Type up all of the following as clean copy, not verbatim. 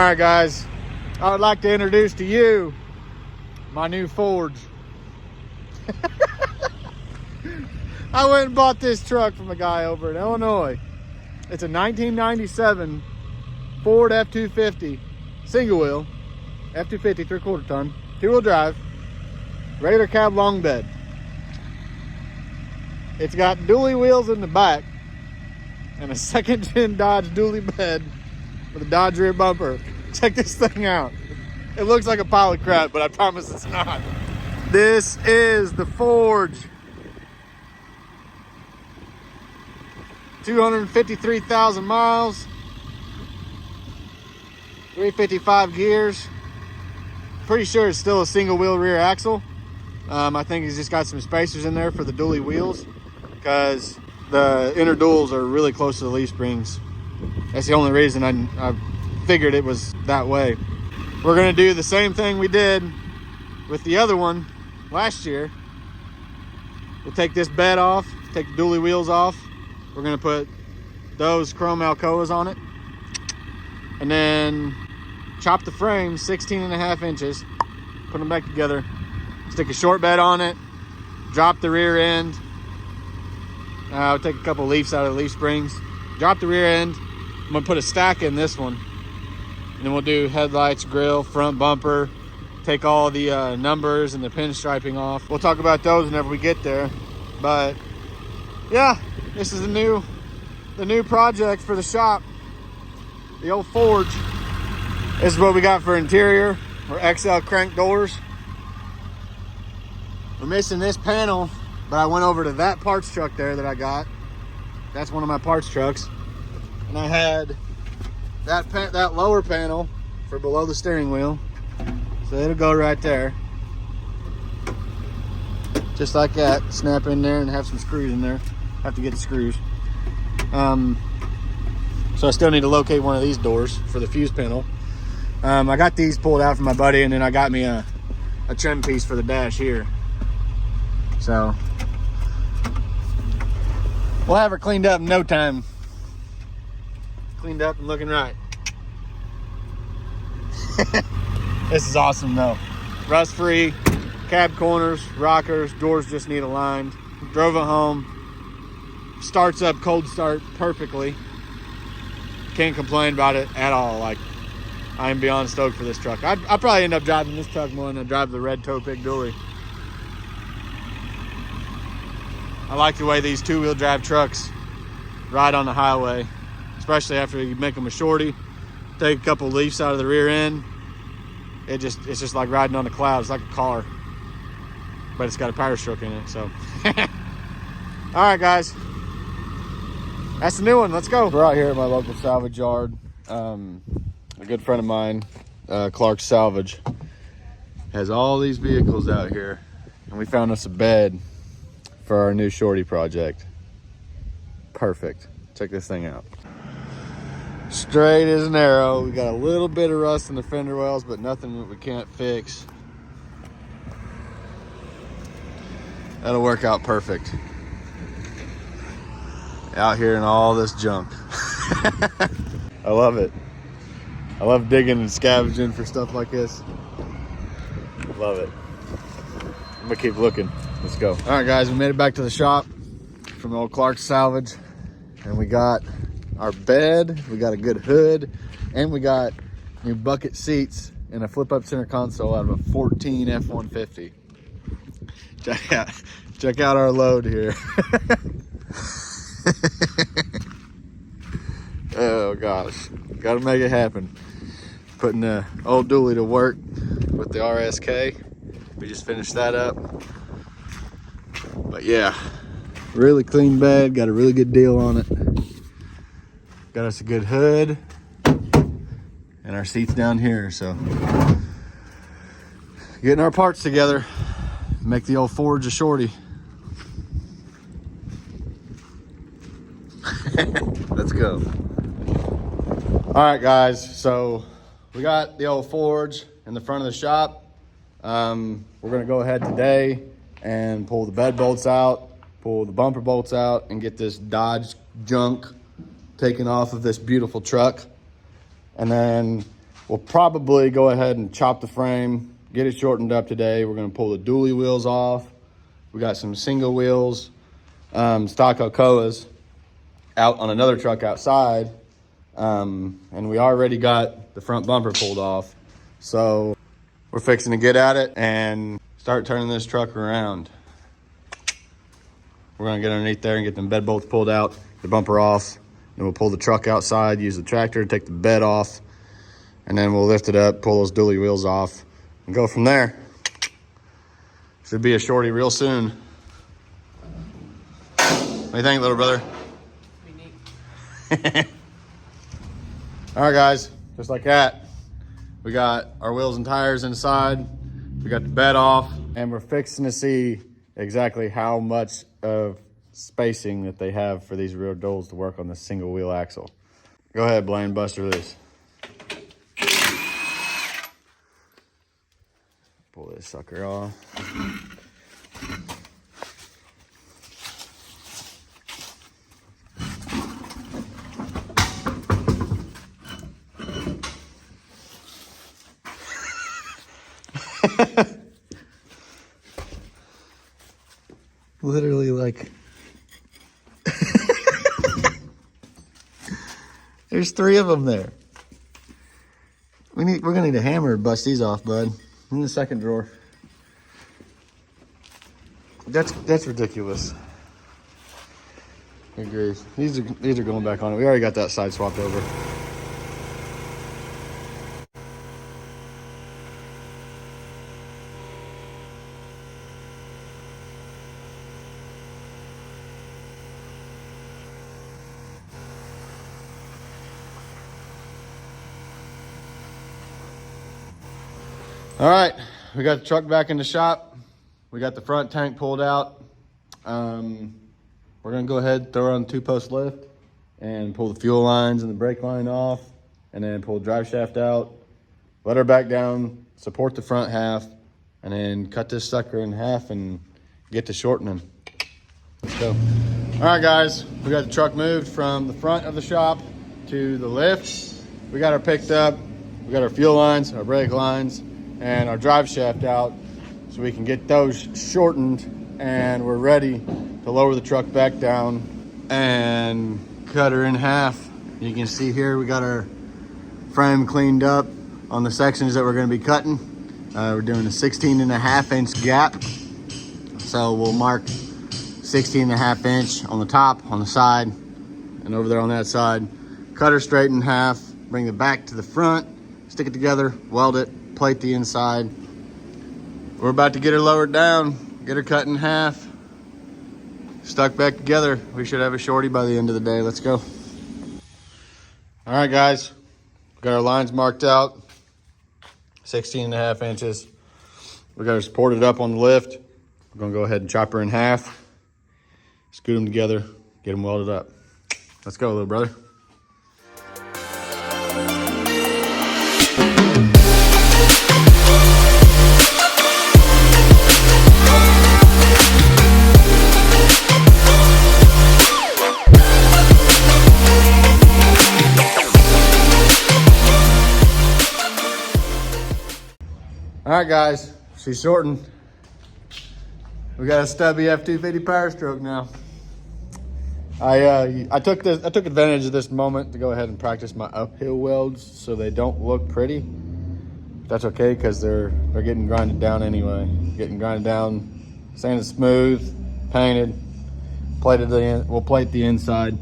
right, guys, I would like to introduce to you my new Forge. I went and bought this truck from a guy over in Illinois. It's a 1997 Ford F-250 single wheel, F-250 3/4 ton, 2-wheel drive, regular cab long bed. It's got dually wheels in the back and a second gen Dodge dually bed with a Dodge rear bumper. Check this thing out. It looks like a pile of crap, but I promise it's not. This is the Forge. 253,000 miles, 355 gears. Pretty sure it's still a single wheel rear axle. I think he's just got some spacers in there for the dually wheels because the inner duals are really close to the leaf springs. That's the only reason I figured it was that way. We're gonna do the same thing we did with the other one last year. We'll take this bed off, take the dually wheels off. We're gonna put those chrome Alcoas on it and then chop the frame 16.5 inches, put them back together, stick a short bed on it, drop the rear end. I'll take a couple leaves out of the leaf springs, drop the rear end. I'm gonna put a stack in this one, and then we'll do headlights, grille, front bumper, take all the numbers and the pinstriping off. We'll talk about those whenever we get there. But yeah, this is the new project for the shop, the old Forge. This is what we got for interior. We're XL crank doors. We're missing this panel, but I went over to that parts truck there that I got. That's one of my parts trucks. And I had that lower panel for below the steering wheel. So it'll go right there. Just like that, snap in there and have some screws in there. Have to get the screws. So I still need to locate one of these doors for the fuse panel. I got these pulled out from my buddy, and then I got me a trim piece for the dash here. So we'll have her cleaned up in no time. Cleaned up and looking right. This is awesome though. Rust free, cab corners, rockers, doors just need aligned. Drove it home. Starts up cold start perfectly. Can't complain about it at all. Like, I am beyond stoked for this truck. I'd probably end up driving this truck more than I drive the red tow pig dually. I like the way these 2-wheel drive trucks ride on the highway, especially after you make them a shorty. Take a couple leaves out of the rear end. It's just like riding on the clouds, like a car, but it's got a power stroke in it. So all right, guys, that's the new one. Let's go. We're out here at my local salvage yard. A good friend of mine, Clark Salvage, has all these vehicles out here, and we found us a bed for our new shorty project. Perfect. Check this thing out. Straight as an arrow. We got a little bit of rust in the fender wells, but nothing that we can't fix. That'll work out perfect. Out here in all this junk. I love it. I love digging and scavenging for stuff like this. Love it. I'm gonna keep looking. Let's go. All right, guys, we made it back to the shop from old Clark Salvage, and we got our bed, we got a good hood, and we got new bucket seats and a flip-up center console out of a 14 F-150. Check out our load here. Oh gosh, gotta make it happen. Putting the old dually to work with the RSK. We just finished that up. But yeah, really clean bed, got a really good deal on it. Got us a good hood and our seats down here. So getting our parts together, make the old Forge a shorty. Let's go. All right, guys, so we got the old Forge in the front of the shop. We're gonna go ahead today and pull the bed bolts out, pull the bumper bolts out, and get this Dodge junk taken off of this beautiful truck. And then we'll probably go ahead and chop the frame, get it shortened up today. We're gonna pull the dually wheels off. We got some single wheels, stock Alcoas out on another truck outside. And we already got the front bumper pulled off. So we're fixing to get at it and start turning this truck around. We're gonna get underneath there and get them bed bolts pulled out, the bumper off. Then we'll pull the truck outside, use the tractor to take the bed off. And then we'll lift it up, pull those dually wheels off and go from there. Should be a shorty real soon. What do you think, little brother? All right, guys, just like that, we got our wheels and tires inside. We got the bed off, and we're fixing to see exactly how much of spacing that they have for these rear duals to work on this single wheel axle. Go ahead, Blaine, buster loose. Pull this sucker off. Literally, like, there's 3 of them there. We're gonna need a hammer to bust these off, bud. In the second drawer. That's ridiculous. I agree. These are going back on it. We already got that side swapped over. All right, we got the truck back in the shop. We got the front tank pulled out. We're gonna go ahead, throw her on the 2-post lift and pull the fuel lines and the brake line off, and then pull the drive shaft out, let her back down, support the front half, and then cut this sucker in half and get to shortening. Let's go. All right, guys, we got the truck moved from the front of the shop to the lift. We got her picked up. We got our fuel lines, our brake lines, and our drive shaft out so we can get those shortened, and we're ready to lower the truck back down and cut her in half. You can see here we got our frame cleaned up on the sections that we're going to be cutting. We're doing a 16.5-inch gap, so we'll mark 16.5-inch on the top, on the side, and over there on that side. Cut her straight in half, bring the back to the front, stick it together, weld it, plate the inside. We're about to get her lowered down, get her cut in half, stuck back together. We should have a shorty by the end of the day. Let's go. All right, guys, we got our lines marked out, 16.5 inches. We got her supported up on the lift. We're gonna go ahead and chop her in half, scoot them together, get them welded up. Let's go, little brother. All right, guys, she's shortened. We got a stubby F250 Power Stroke now. I took advantage of this moment to go ahead and practice my uphill welds so they don't look pretty. That's okay, because they're getting grinded down anyway. Getting grinded down, sanded smooth, painted, plated we'll plate the inside.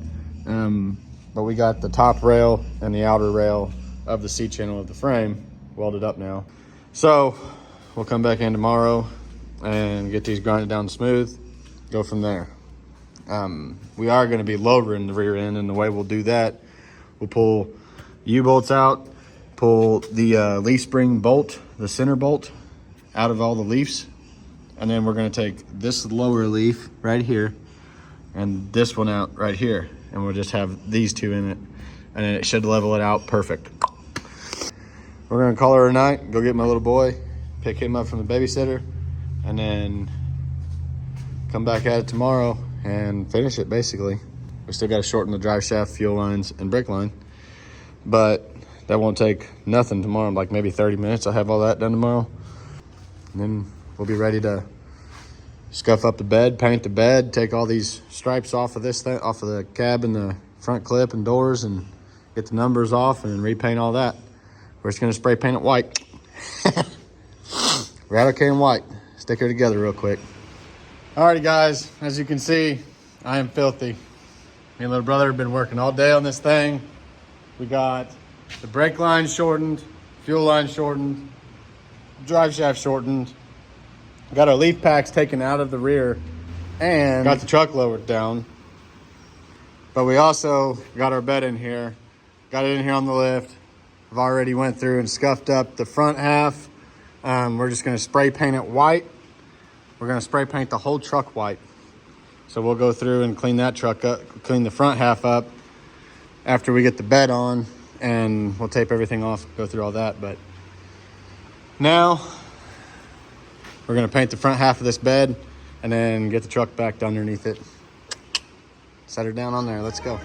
But we got the top rail and the outer rail of the C-channel of the frame welded up now. So we'll come back in tomorrow and get these grinded down smooth, go from there. We are going to be lowering the rear end, and the way we'll do that, we'll pull U-bolts out, pull the leaf spring bolt, the center bolt, out of all the leaves, and then we're going to take this lower leaf right here and this one out right here, and we'll just have these two in it, and then it should level it out perfect. We're gonna call her a night, go get my little boy, pick him up from the babysitter, and then come back at it tomorrow and finish it basically. We still gotta shorten the drive shaft, fuel lines, and brake line. But that won't take nothing tomorrow, like maybe 30 minutes. I'll have all that done tomorrow. And then we'll be ready to scuff up the bed, paint the bed, take all these stripes off of this thing, off of the cab and the front clip and doors, and get the numbers off and then repaint all that. We're just gonna spray paint it white. Rattle and white. Stick her together real quick. Alrighty guys, as you can see, I am filthy. Me and little brother have been working all day on this thing. We got the brake line shortened, fuel line shortened, drive shaft shortened. Got our leaf packs taken out of the rear and got the truck lowered down. But we also got our bed in here, got it in here on the lift. I've already went through and scuffed up the front half. We're just gonna spray paint it white. We're gonna spray paint the whole truck white. So we'll go through and clean that truck up, clean the front half up after we get the bed on, and we'll tape everything off, go through all that. But now we're gonna paint the front half of this bed and then get the truck back underneath it. Set her down on there, let's go.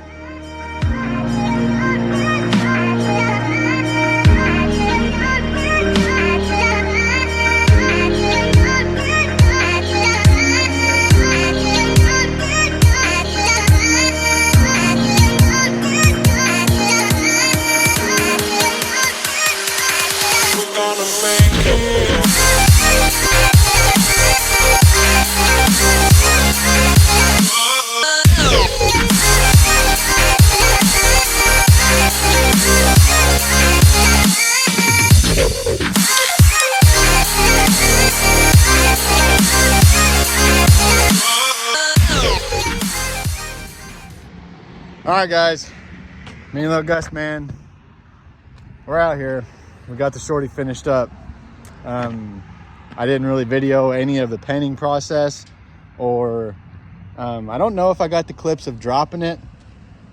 All right, guys, me and little Gus, man, we're out here. We got the shorty finished up. I didn't really video any of the painting process, or I don't know if I got the clips of dropping it,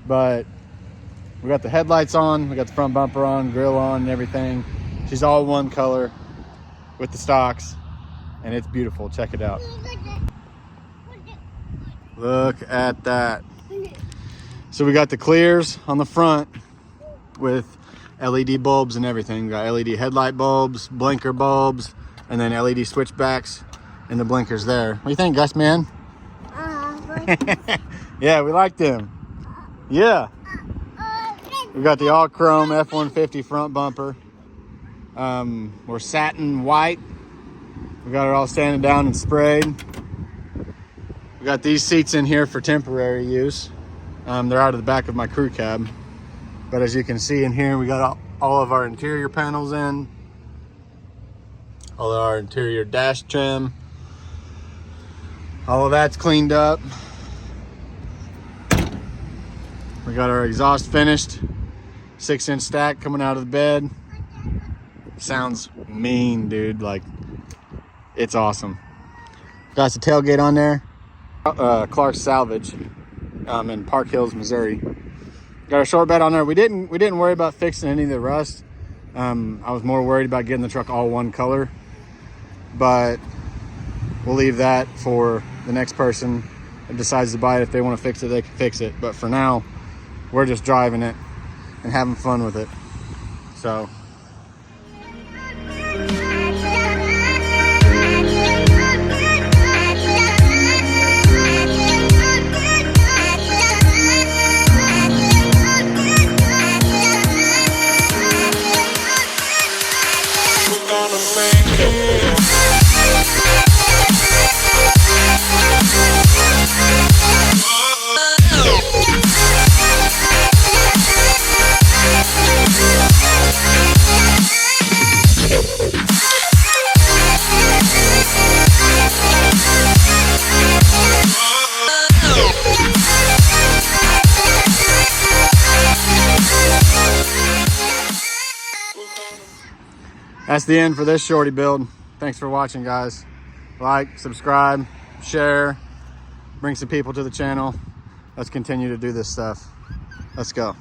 but we got the headlights on, we got the front bumper on, grill on and everything. She's all one color with the stocks, and it's beautiful. Check it out. Look at that. So we got the clears on the front with LED bulbs and everything. We got LED headlight bulbs, blinker bulbs, and then LED switchbacks and the blinkers there. What do you think, Gus, man? Yeah, we like them. Yeah. We got the all chrome F-150 front bumper. We're satin white. We got it all sanded down and sprayed. We got these seats in here for temporary use. They're out of the back of my crew cab. But as you can see in here, we got all of our interior panels in. All of our interior dash trim. All of that's cleaned up. We got our exhaust finished. 6-inch stack coming out of the bed. Sounds mean, dude. Like, it's awesome. Got the tailgate on there. Clark's Salvage in Park Hills, Missouri. Got our short bed on there. We didn't worry about fixing any of the rust. I was more worried about getting the truck all one color, but we'll leave that for the next person that decides to buy it. If they want to fix it, they can fix it. But for now, we're just driving it and having fun with it. So that's the end for this shorty build. Thanks for watching, guys. Like, subscribe, share, bring some people to the channel. Let's continue to do this stuff. Let's go.